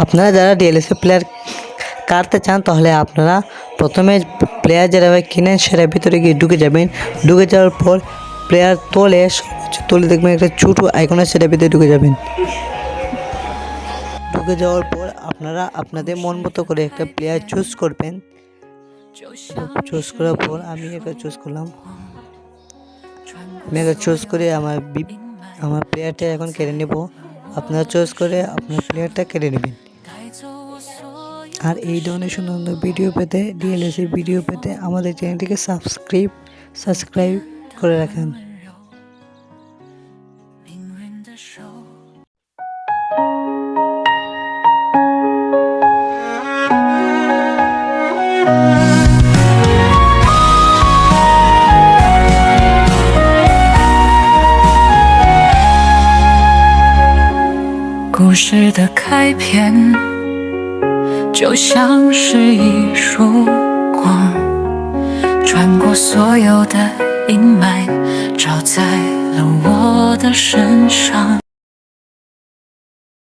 আপনারা যারা DLSA player কাটতে চান তাহলে আপনারা প্রথমে প্লেয়ার যেভাবে কিনেন সেটার ভিতরে গিয়ে ঢুকে যাবেন। ঢুকে যাওয়ার পর প্লেয়ার তোলে দেখবেন একটা ছোটো আইকন আছে, সেটার ভিতরে ঢুকে যাবেন। ঢুকে যাওয়ার পর আপনারা আপনাদের মন মতো করে একটা প্লেয়ার চুজ করবেন। চুজ করার পর আমি একটা চুজ করলাম। আমি একটা চুজ করে আমার প্লেয়ারটা এখন কেটে নেব। আপনারা চুজ করে আপনার প্লেয়ারটা কেটে নেবেন। আর এই ধরনের সুন্দর সুন্দর ভিডিও পেতে, ডিএলএসএ ভিডিও পেতে আমাদের চ্যানেলটিকে সাবস্ক্রাইব করে রাখেন।故事的开篇就像是一束光，穿过所有的阴霾，照在了我的身上。